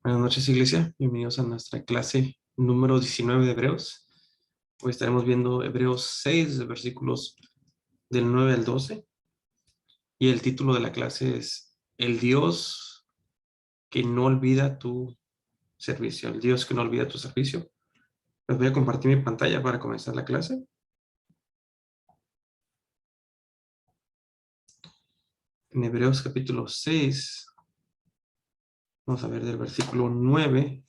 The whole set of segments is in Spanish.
Buenas noches, Iglesia. Bienvenidos a nuestra clase número 19 de Hebreos. Hoy estaremos viendo Hebreos 6, de versículos del 9 al 12. Y el título de la clase es El Dios que no olvida tu servicio. El Dios que no olvida tu servicio. Les voy a compartir mi pantalla para comenzar la clase. En Hebreos capítulo 6, vamos a ver del versículo 9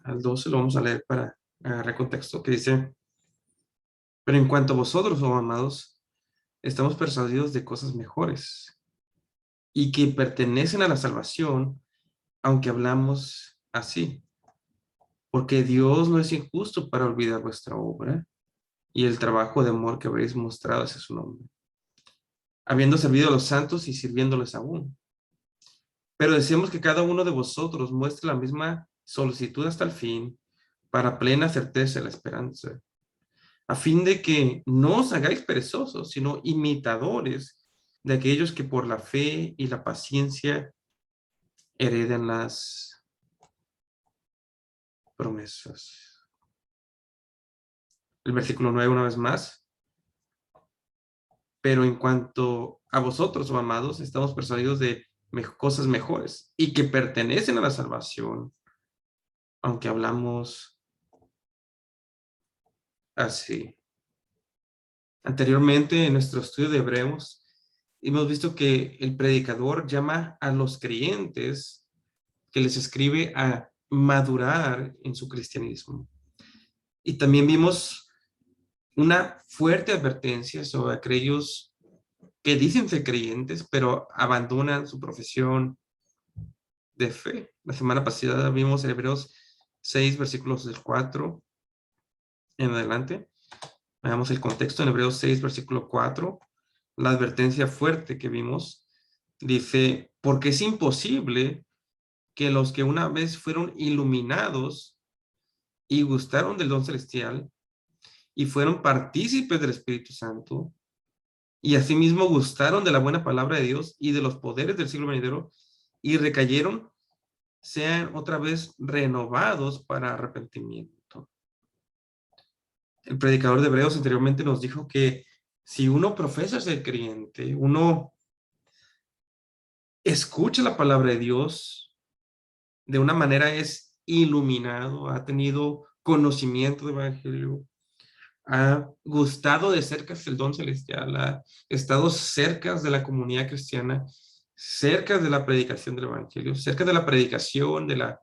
al 12. Lo vamos a leer para agarrar contexto, que dice: Pero en cuanto a vosotros, oh amados, estamos persuadidos de cosas mejores y que pertenecen a la salvación, aunque hablamos así, porque Dios no es injusto para olvidar vuestra obra y el trabajo de amor que habéis mostrado hacia su nombre, habiendo servido a los santos y sirviéndoles aún. Pero deseamos que cada uno de vosotros muestre la misma solicitud hasta el fin, para plena certeza de la esperanza, a fin de que no os hagáis perezosos, sino imitadores de aquellos que por la fe y la paciencia hereden las promesas. El versículo 9 una vez más. Pero en cuanto a vosotros, oh amados, estamos persuadidos de cosas mejores y que pertenecen a la salvación, aunque hablamos así. Anteriormente, en nuestro estudio de Hebreos, hemos visto que el predicador llama a los creyentes que les escribe a madurar en su cristianismo. Y también vimos una fuerte advertencia sobre aquellos que dicen ser creyentes, pero abandonan su profesión de fe. La semana pasada vimos en Hebreos 6, versículos del 4 en adelante. Veamos el contexto en Hebreos 6, versículo 4. La advertencia fuerte que vimos dice: porque es imposible que los que una vez fueron iluminados y gustaron del don celestial y fueron partícipes del Espíritu Santo, y asimismo gustaron de la buena palabra de Dios y de los poderes del siglo venidero, y recayeron, sean otra vez renovados para arrepentimiento. El predicador de Hebreos anteriormente nos dijo que si uno profesa ser creyente, uno escucha la palabra de Dios, de una manera es iluminado, ha tenido conocimiento del Evangelio, ha gustado de cerca el don celestial, ha estado cerca de la comunidad cristiana, cerca de la predicación del Evangelio, cerca de la predicación de la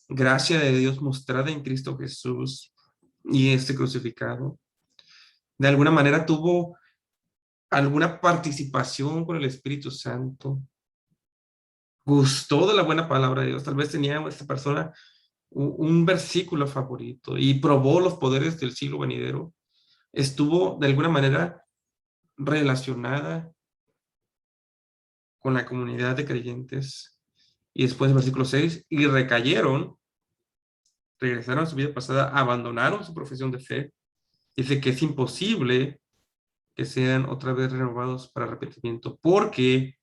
gracia de Dios mostrada en Cristo Jesús y este crucificado. De alguna manera tuvo alguna participación con el Espíritu Santo, gustó de la buena palabra de Dios, tal vez tenía esta persona un versículo favorito y probó los poderes del siglo venidero, estuvo de alguna manera relacionada con la comunidad de creyentes. Y después el versículo 6, y recayeron, regresaron a su vida pasada, abandonaron su profesión de fe. Dice que es imposible que sean otra vez renovados para arrepentimiento, porque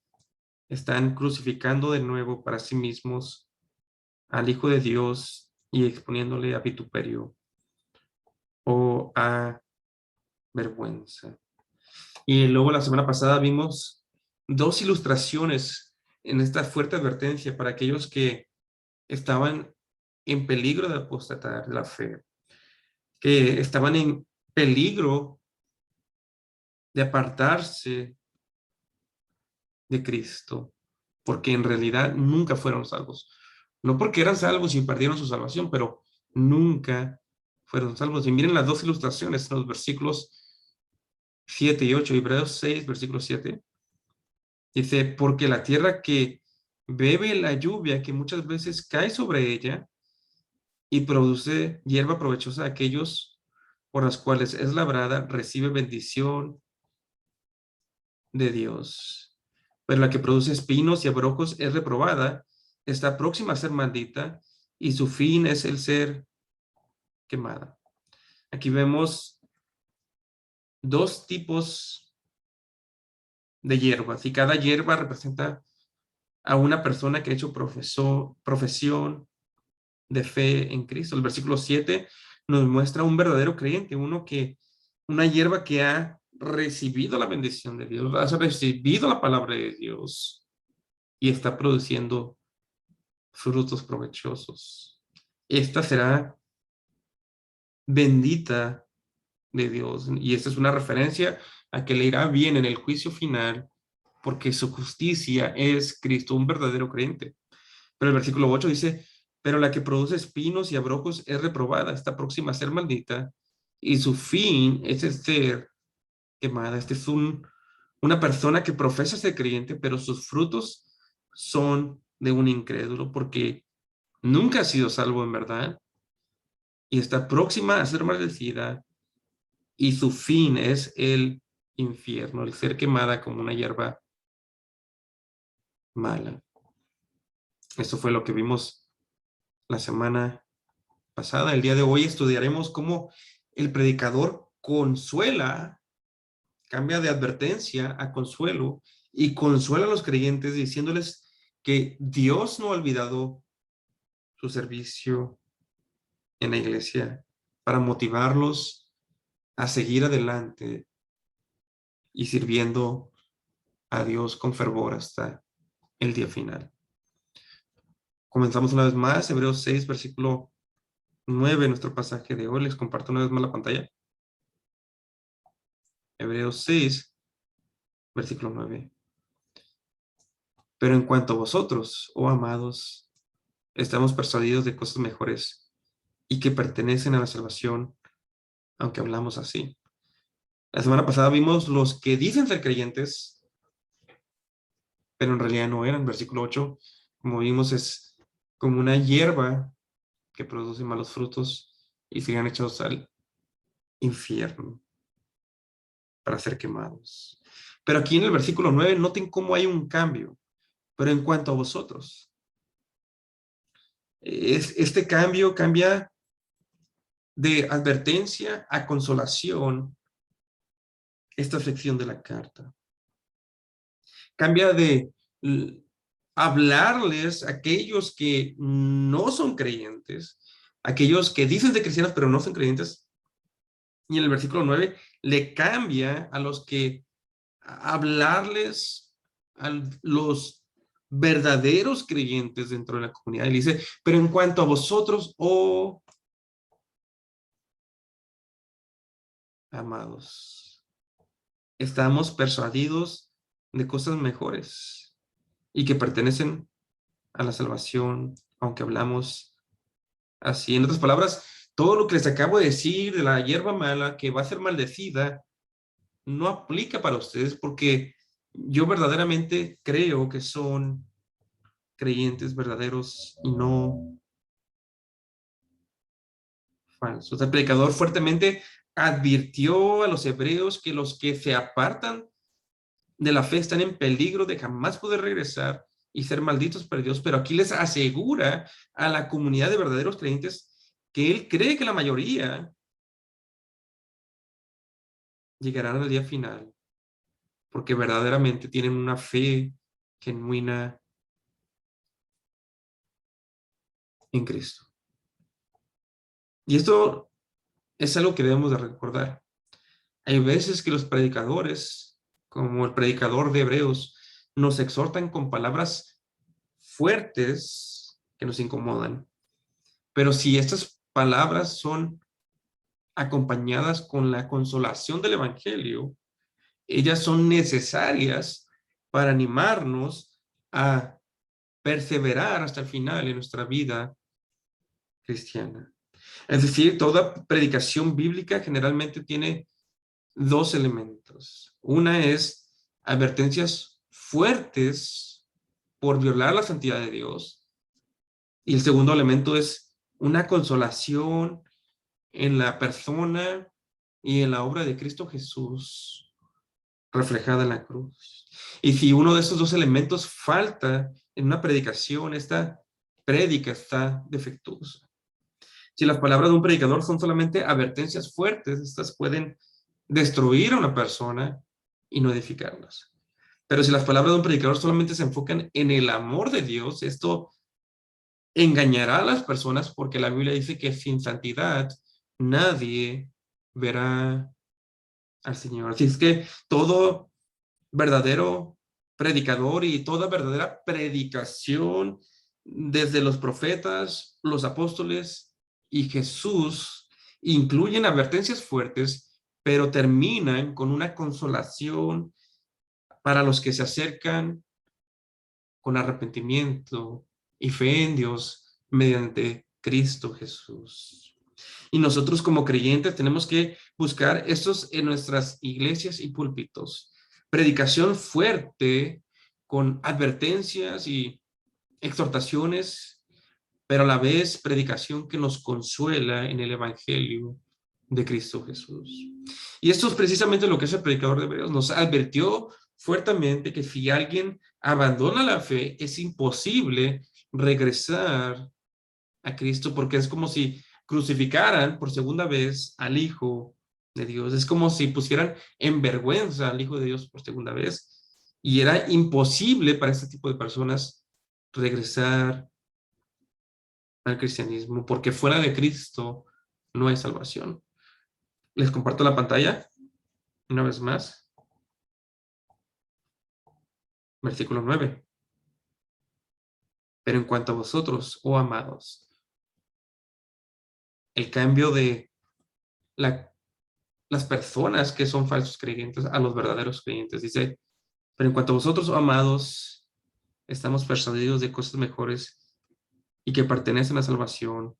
están crucificando de nuevo para sí mismos al Hijo de Dios y exponiéndole a vituperio o a vergüenza. Y luego la semana pasada vimos dos ilustraciones en esta fuerte advertencia para aquellos que estaban en peligro de apostatar de la fe, que estaban en peligro de apartarse de Cristo, porque en realidad nunca fueron salvos. No porque eran salvos y perdieron su salvación, pero nunca fueron salvos. Y miren las dos ilustraciones en los versículos 7 y 8, Hebreos 6, versículo 7. Dice: porque la tierra que bebe la lluvia que muchas veces cae sobre ella y produce hierba provechosa a aquellos por las cuales es labrada, recibe bendición de Dios. Pero la que produce espinos y abrojos es reprobada, está próxima a ser maldita, y su fin es el ser quemada. Aquí vemos dos tipos de hierbas, y cada hierba representa a una persona que ha hecho profesión de fe en Cristo. El versículo 7 nos muestra un verdadero creyente, una hierba que ha recibido la bendición de Dios, ha recibido la palabra de Dios y está produciendo frutos provechosos. Esta será bendita de Dios. Y esta es una referencia a que le irá bien en el juicio final, porque su justicia es Cristo, un verdadero creyente. Pero el versículo 8 dice, pero la que produce espinos y abrojos es reprobada, está próxima a ser maldita, y su fin es ser quemada. Este es una persona que profesa ser creyente, pero sus frutos son de un incrédulo, porque nunca ha sido salvo en verdad, y está próxima a ser maldecida, y su fin es el infierno, el ser quemada como una hierba mala. Esto fue lo que vimos la semana pasada. El día de hoy estudiaremos cómo el predicador consuela, cambia de advertencia a consuelo y consuela a los creyentes diciéndoles que Dios no ha olvidado su servicio en la iglesia para motivarlos a seguir adelante y sirviendo a Dios con fervor hasta el día final. Comenzamos una vez más, Hebreos 6, versículo 9, nuestro pasaje de hoy. Les comparto una vez más la pantalla. Hebreos 6, versículo 9. Pero en cuanto a vosotros, oh amados, estamos persuadidos de cosas mejores y que pertenecen a la salvación, aunque hablamos así. La semana pasada vimos los que dicen ser creyentes, pero en realidad no eran. Versículo 8, como vimos, es como una hierba que produce malos frutos y serán echados al infierno para ser quemados. Pero aquí en el versículo 9, noten cómo hay un cambio. Pero en cuanto a vosotros, este cambio cambia de advertencia a consolación, esta sección de la carta. Cambia de hablarles a aquellos que no son creyentes, aquellos que dicen de cristianos pero no son creyentes, y en el versículo 9 le cambia a los que hablarles a los verdaderos creyentes dentro de la comunidad. Y dice, pero en cuanto a vosotros, oh amados, estamos persuadidos de cosas mejores y que pertenecen a la salvación, aunque hablamos así. En otras palabras, todo lo que les acabo de decir de la hierba mala que va a ser maldecida, no aplica para ustedes porque yo verdaderamente creo que son creyentes verdaderos y no falsos. El predicador fuertemente advirtió a los hebreos que los que se apartan de la fe están en peligro de jamás poder regresar y ser malditos por Dios, pero aquí les asegura a la comunidad de verdaderos creyentes que él cree que la mayoría llegarán al día final, porque verdaderamente tienen una fe genuina en Cristo. Y esto es algo que debemos de recordar. Hay veces que los predicadores, como el predicador de Hebreos, nos exhortan con palabras fuertes que nos incomodan. Pero si estas palabras son acompañadas con la consolación del Evangelio, ellas son necesarias para animarnos a perseverar hasta el final en nuestra vida cristiana. Es decir, toda predicación bíblica generalmente tiene dos elementos. Una es advertencias fuertes por violar la santidad de Dios. Y el segundo elemento es una consolación en la persona y en la obra de Cristo Jesús reflejada en la cruz. Y si uno de estos dos elementos falta en una predicación, esta prédica está defectuosa. Si las palabras de un predicador son solamente advertencias fuertes, estas pueden destruir a una persona y no edificarlas. Pero si las palabras de un predicador solamente se enfocan en el amor de Dios, esto engañará a las personas porque la Biblia dice que sin santidad nadie verá al Señor. Así es que todo verdadero predicador y toda verdadera predicación desde los profetas, los apóstoles y Jesús incluyen advertencias fuertes, pero terminan con una consolación para los que se acercan con arrepentimiento y fe en Dios mediante Cristo Jesús. Y nosotros como creyentes tenemos que buscar estos en nuestras iglesias y púlpitos. Predicación fuerte con advertencias y exhortaciones, pero a la vez predicación que nos consuela en el Evangelio de Cristo Jesús. Y esto es precisamente lo que ese predicador de Hebreos nos advirtió fuertemente, que si alguien abandona la fe, es imposible regresar a Cristo, porque es como si crucificaran por segunda vez al Hijo de Dios. Es como si pusieran en vergüenza al Hijo de Dios por segunda vez. Y era imposible para este tipo de personas regresar al cristianismo, porque fuera de Cristo no hay salvación. Les comparto la pantalla una vez más. Versículo 9. Pero en cuanto a vosotros, oh amados, el cambio de las personas que son falsos creyentes a los verdaderos creyentes. Dice, pero en cuanto a vosotros, oh amados, estamos persuadidos de cosas mejores y que pertenecen a salvación,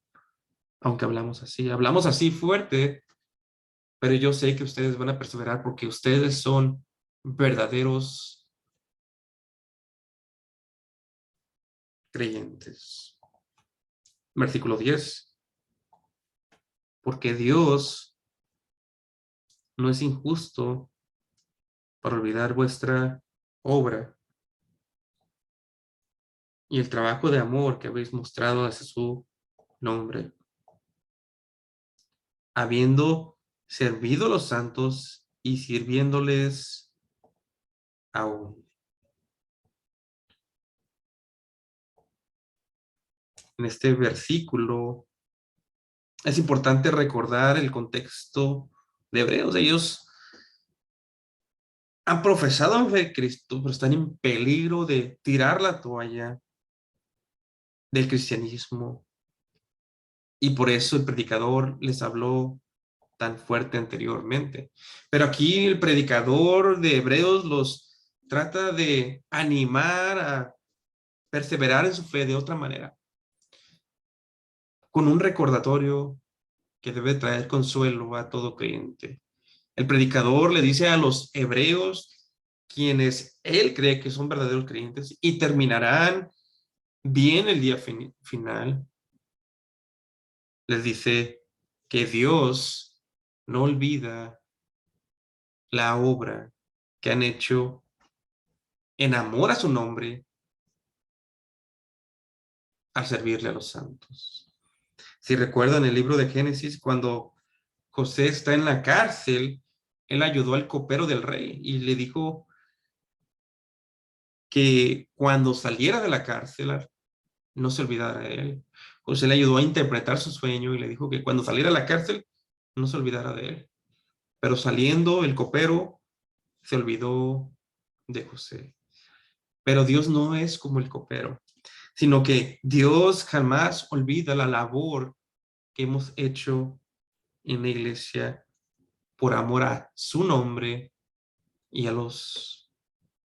aunque hablamos así fuerte, pero yo sé que ustedes van a perseverar porque ustedes son verdaderos creyentes. Versículo 10. Porque Dios no es injusto para olvidar vuestra obra y el trabajo de amor que habéis mostrado hacia su nombre, habiendo servido a los santos y sirviéndoles aún. En este versículo es importante recordar el contexto de Hebreos. Ellos han profesado en fe de Cristo, pero están en peligro de tirar la toalla del cristianismo. Y por eso el predicador les habló tan fuerte anteriormente. Pero aquí el predicador de Hebreos los trata de animar a perseverar en su fe de otra manera, con un recordatorio que debe traer consuelo a todo creyente. El predicador le dice a los hebreos, quienes él cree que son verdaderos creyentes y terminarán bien el día final, les dice que Dios no olvida la obra que han hecho en amor a su nombre al servirle a los santos. Si recuerdan el libro de Génesis, cuando José está en la cárcel, él ayudó al copero del rey y le dijo que cuando saliera de la cárcel no se olvidara de él. José le ayudó a interpretar su sueño y le dijo que cuando saliera de la cárcel no se olvidara de él. Pero saliendo, el copero se olvidó de José. Pero Dios no es como el copero, sino que Dios jamás olvida la labor que hemos hecho en la iglesia por amor a su nombre y a los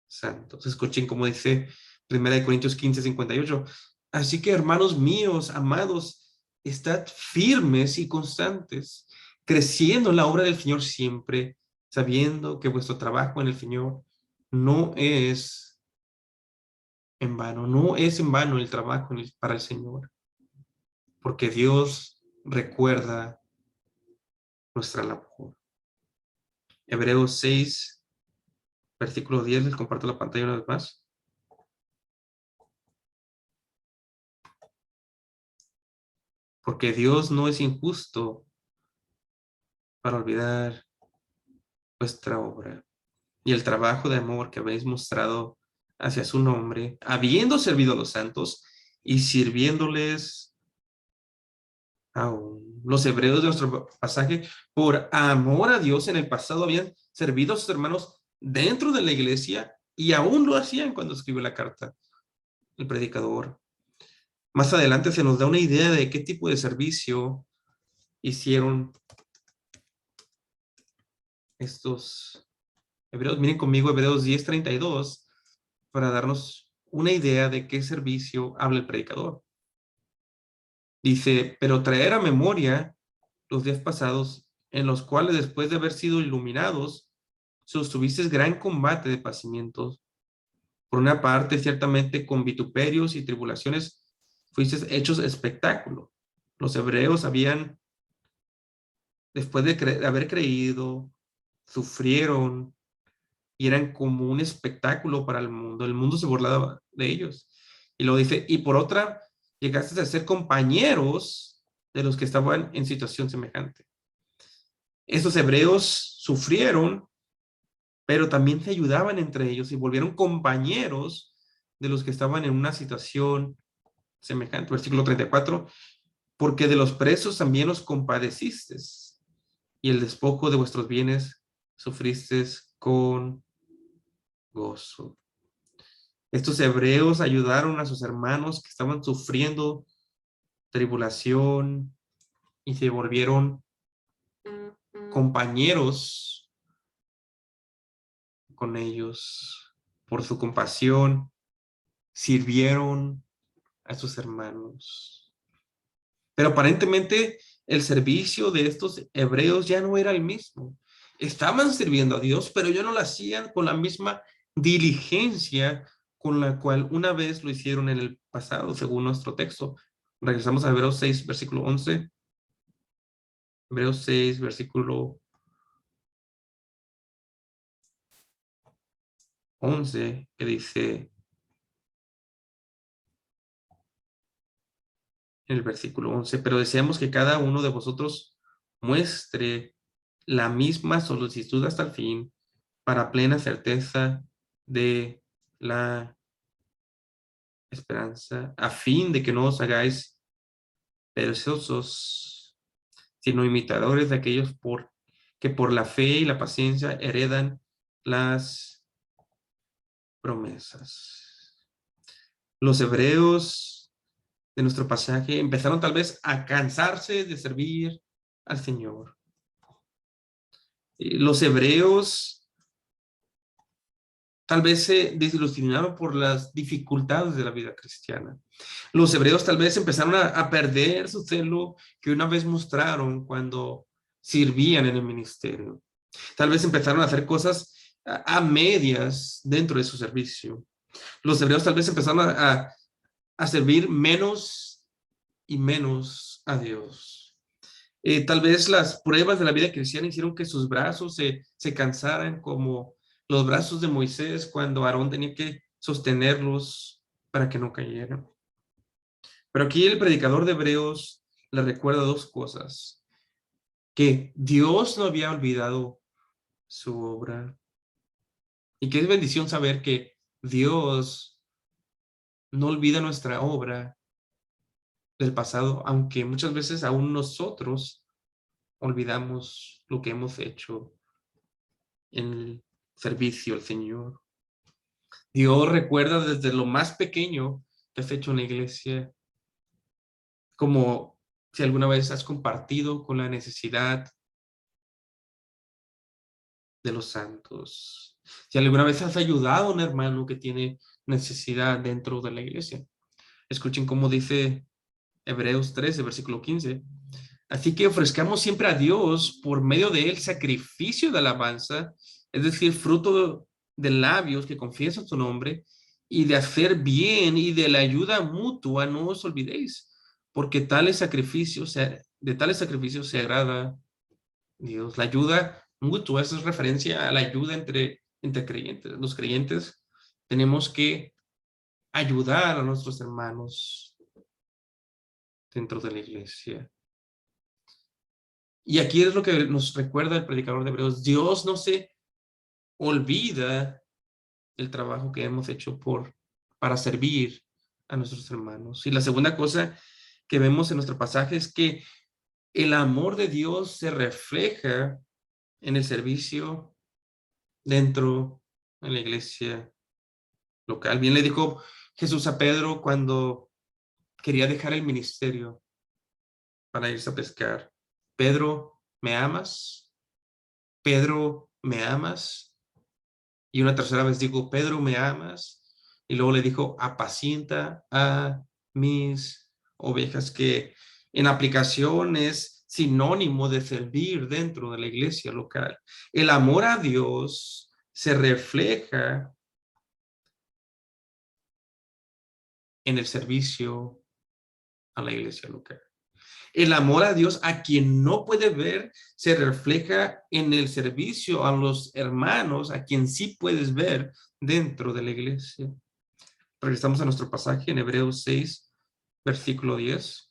santos. Escuchen como dice 1 Corintios 15:58. Así que, hermanos míos, amados, estad firmes y constantes, creciendo en la obra del Señor siempre, sabiendo que vuestro trabajo en el Señor no es en vano, no es en vano el trabajo para el Señor, porque Dios recuerda nuestra labor. Hebreos 6, versículo 10, les comparto la pantalla una vez más. Porque Dios no es injusto para olvidar vuestra obra. y el trabajo de amor que habéis mostrado hacia su nombre, habiendo servido a los santos y sirviéndoles aún. Los hebreos de nuestro pasaje, por amor a Dios, en el pasado habían servido a sus hermanos dentro de la iglesia y aún lo hacían cuando escribió la carta el predicador. Más adelante se nos da una idea de qué tipo de servicio hicieron estos hebreos. Miren conmigo Hebreos 10:32 para darnos una idea de qué servicio habla el predicador. Dice, pero traer a memoria los días pasados en los cuales después de haber sido iluminados, sostuvisteis gran combate de padecimientos. Por una parte, ciertamente con vituperios y tribulaciones fuisteis hechos espectáculo. Los hebreos habían, después de haber creído, sufrieron y eran como un espectáculo para el mundo. El mundo se burlaba de ellos. Y lo dice, y por otra, llegaste a ser compañeros de los que estaban en situación semejante. Estos hebreos sufrieron, pero también se ayudaban entre ellos y volvieron compañeros de los que estaban en una situación semejante. Versículo 34, porque de los presos también os compadecisteis y el despojo de vuestros bienes sufristeis con gozo. Estos hebreos ayudaron a sus hermanos que estaban sufriendo tribulación y se volvieron compañeros con ellos. Por su compasión, sirvieron a sus hermanos. Pero aparentemente el servicio de estos hebreos ya no era el mismo. Estaban sirviendo a Dios, pero ya no lo hacían con la misma diligencia con la cual una vez lo hicieron en el pasado, según nuestro texto. Regresamos a Hebreos 6, versículo 11. Hebreos 6, versículo 11, que dice en el versículo 11, pero deseamos que cada uno de vosotros muestre la misma solicitud hasta el fin, para plena certeza de la esperanza, a fin de que no os hagáis perezosos, sino imitadores de aquellos que por la fe y la paciencia heredan las promesas. Los hebreos de nuestro pasaje empezaron tal vez a cansarse de servir al Señor. Los hebreos tal vez se desilusionaron por las dificultades de la vida cristiana. Los hebreos tal vez empezaron a perder su celo que una vez mostraron cuando sirvían en el ministerio. Tal vez empezaron a hacer cosas a medias dentro de su servicio. Los hebreos tal vez empezaron a servir menos y menos a Dios. Tal vez las pruebas de la vida cristiana hicieron que sus brazos se cansaran como los brazos de Moisés cuando Aarón tenía que sostenerlos para que no cayeran. Pero aquí el predicador de Hebreos le recuerda dos cosas: que Dios no había olvidado su obra y que es bendición saber que Dios no olvida nuestra obra del pasado, aunque muchas veces aún nosotros olvidamos lo que hemos hecho en el servicio al Señor. Dios recuerda desde lo más pequeño que has hecho en la iglesia, como si alguna vez has compartido con la necesidad de los santos, si alguna vez has ayudado a un hermano que tiene necesidad dentro de la iglesia. Escuchen cómo dice Hebreos 13, versículo 15. Así que ofrezcamos siempre a Dios por medio de él sacrificio de alabanza, es decir, fruto de labios que confiesan su nombre, y de hacer bien y de la ayuda mutua no os olvidéis, porque de tales sacrificios se agrada Dios. La ayuda mutua, esa es referencia a la ayuda entre creyentes. Los creyentes tenemos que ayudar a nuestros hermanos dentro de la iglesia. Y aquí es lo que nos recuerda el predicador de Hebreos. Dios no se olvida el trabajo que hemos hecho para servir a nuestros hermanos. Y la segunda cosa que vemos en nuestro pasaje es que el amor de Dios se refleja en el servicio dentro de la iglesia local. Bien le dijo Jesús a Pedro cuando quería dejar el ministerio para irse a pescar: Pedro, ¿me amas? Pedro, ¿me amas? Y una tercera vez dijo: Pedro, ¿me amas? Y luego le dijo: apacienta a mis ovejas, que en aplicación es sinónimo de servir dentro de la iglesia local. El amor a Dios se refleja en el servicio a la iglesia local. El amor a Dios, a quien no puede ver, se refleja en el servicio a los hermanos, a quien sí puedes ver dentro de la iglesia. Regresamos a nuestro pasaje en Hebreos 6, versículo 10.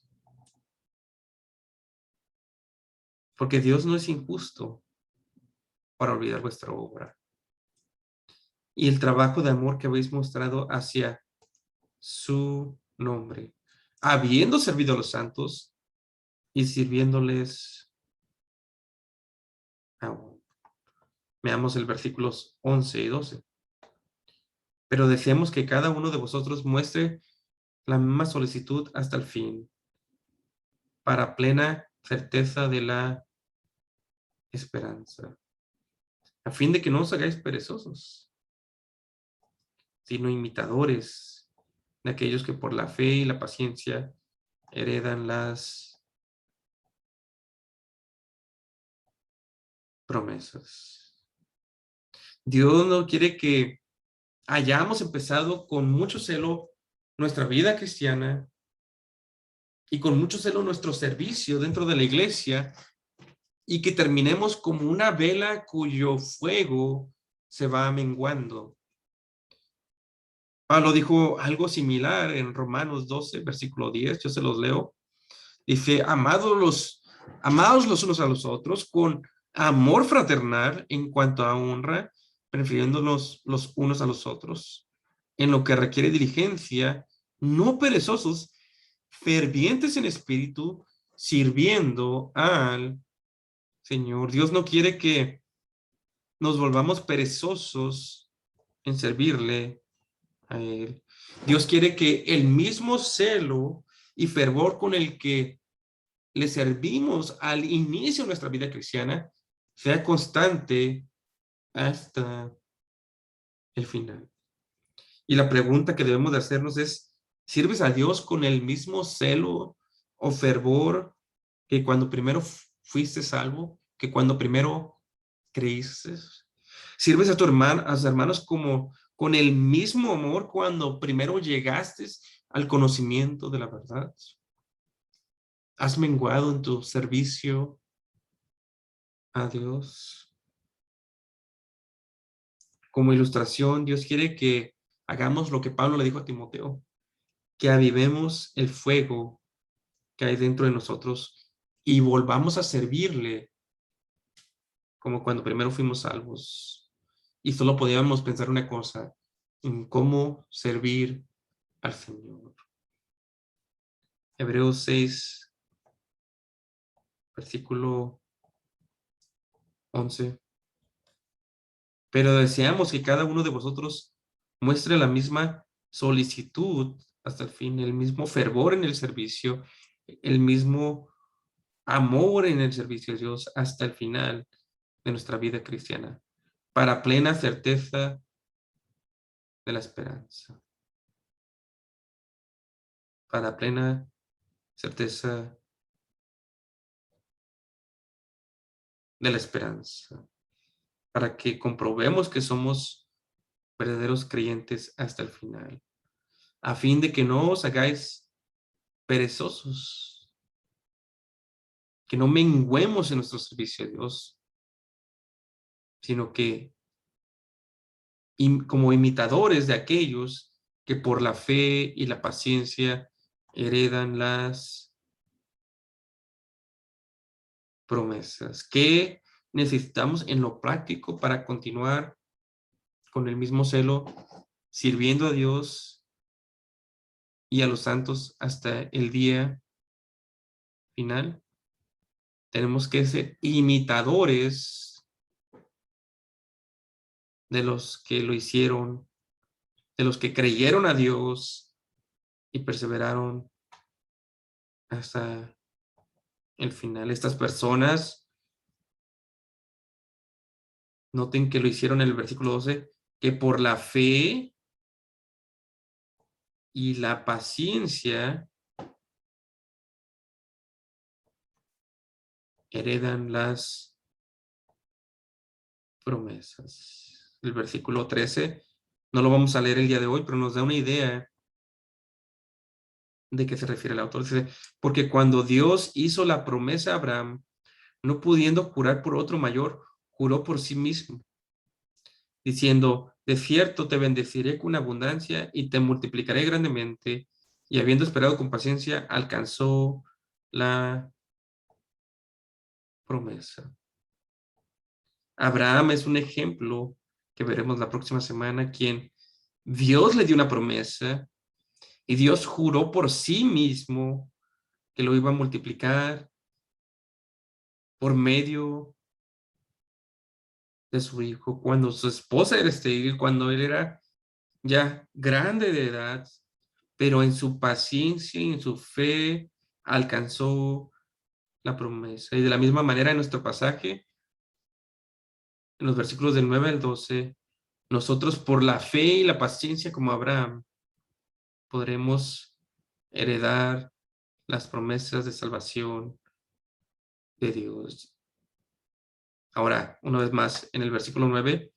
Porque Dios no es injusto para olvidar vuestra obra y el trabajo de amor que habéis mostrado hacia su nombre, habiendo servido a los santos y sirviéndoles aún. Veamos el versículos 11 y 12. Pero deseamos que cada uno de vosotros muestre la misma solicitud hasta el fin, para plena certeza de la esperanza, a fin de que no os hagáis perezosos, sino imitadores de aquellos que por la fe y la paciencia heredan las promesas. Dios no quiere que hayamos empezado con mucho celo nuestra vida cristiana y con mucho celo nuestro servicio dentro de la iglesia, y que terminemos como una vela cuyo fuego se va menguando. Pablo dijo algo similar en Romanos 12, versículo 10, yo se los leo. Dice: amados los unos a los otros con amor fraternal en cuanto a honra, prefiriéndonos los unos a los otros, en lo que requiere diligencia, no perezosos, fervientes en espíritu, sirviendo al Señor. Dios no quiere que nos volvamos perezosos en servirle a Él. Dios quiere que el mismo celo y fervor con el que le servimos al inicio de nuestra vida cristiana sea constante hasta el final. Y la pregunta que debemos de hacernos es: ¿sirves a Dios con el mismo celo o fervor que cuando primero fuiste salvo, que cuando primero creíste? ¿Sirves a a tus hermanos como con el mismo amor cuando primero llegaste al conocimiento de la verdad? ¿Has menguado en tu servicio a Dios? Como ilustración, Dios quiere que hagamos lo que Pablo le dijo a Timoteo, que avivemos el fuego que hay dentro de nosotros y volvamos a servirle como cuando primero fuimos salvos. Y solo podíamos pensar una cosa: en cómo servir al Señor. Hebreos 6, versículo 11. Pero deseamos que cada uno de vosotros muestre la misma solicitud hasta el fin, el mismo fervor en el servicio, el mismo amor en el servicio a Dios hasta el final de nuestra vida cristiana, para plena certeza de la esperanza, para plena certeza de la esperanza, para que comprobemos que somos verdaderos creyentes hasta el final, a fin de que no os hagáis perezosos, que no menguemos en nuestro servicio a Dios, sino que como imitadores de aquellos que por la fe y la paciencia heredan las promesas. ¿Qué necesitamos en lo práctico para continuar con el mismo celo, sirviendo a Dios y a los santos hasta el día final. Tenemos que ser imitadores de los que lo hicieron, de los que creyeron a Dios y perseveraron hasta el final. Estas personas, noten que lo hicieron en el versículo 12, que por la fe y la paciencia heredan las promesas. El versículo 13, no lo vamos a leer el día de hoy, pero nos da una idea de qué se refiere el autor. Dice, porque cuando Dios hizo la promesa a Abraham, no pudiendo jurar por otro mayor, juró por sí mismo, diciendo, de cierto te bendeciré con abundancia y te multiplicaré grandemente. Y habiendo esperado con paciencia, alcanzó la promesa. Abraham es un ejemplo que veremos la próxima semana, quien Dios le dio una promesa y Dios juró por sí mismo que lo iba a multiplicar por medio de su hijo, cuando su esposa era estéril, cuando él era ya grande de edad, pero en su paciencia y en su fe alcanzó la promesa. Y de la misma manera en nuestro pasaje, en los versículos del 9 al 12, nosotros por la fe y la paciencia como Abraham podremos heredar las promesas de salvación de Dios. Ahora, una vez más, en el versículo 9, el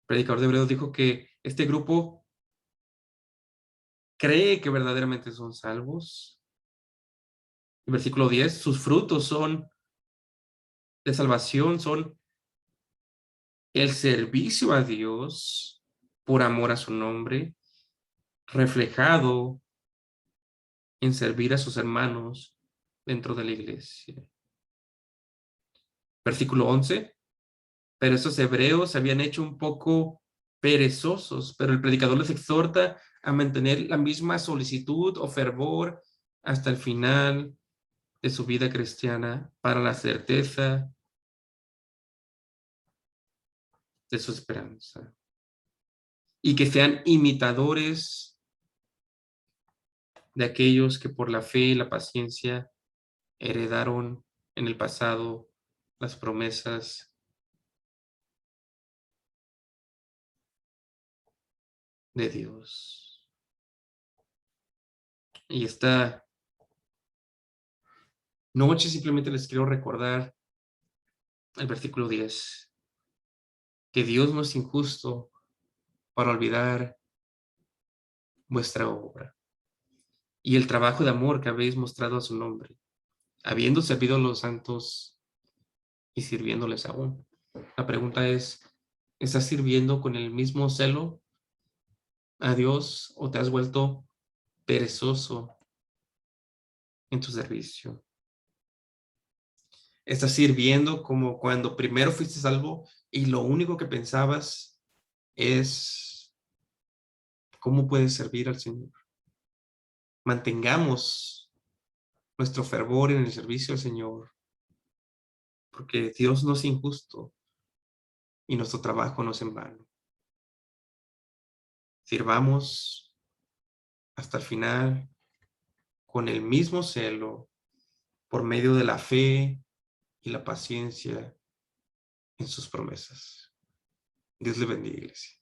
predicador de Hebreos dijo que este grupo cree que verdaderamente son salvos. El versículo 10, sus frutos son de salvación, son el servicio a Dios por amor a su nombre, reflejado en servir a sus hermanos dentro de la iglesia. Versículo 11, pero estos hebreos se habían hecho un poco perezosos, pero el predicador les exhorta a mantener la misma solicitud o fervor hasta el final de su vida cristiana para la certeza de su esperanza. Y que sean imitadores de aquellos que por la fe y la paciencia heredaron en el pasado las promesas de Dios. Y esta noche simplemente les quiero recordar el versículo 10, que Dios no es injusto para olvidar vuestra obra y el trabajo de amor que habéis mostrado a su nombre, habiendo servido a los santos y sirviéndoles aún. La pregunta es, ¿estás sirviendo con el mismo celo a Dios o te has vuelto perezoso en tu servicio? ¿Estás sirviendo como cuando primero fuiste salvo y lo único que pensabas es cómo puedes servir al Señor? Mantengamos nuestro fervor en el servicio al Señor, porque Dios no es injusto y nuestro trabajo no es en vano. Sirvamos hasta el final con el mismo celo por medio de la fe y la paciencia en sus promesas. Dios le bendiga, iglesia.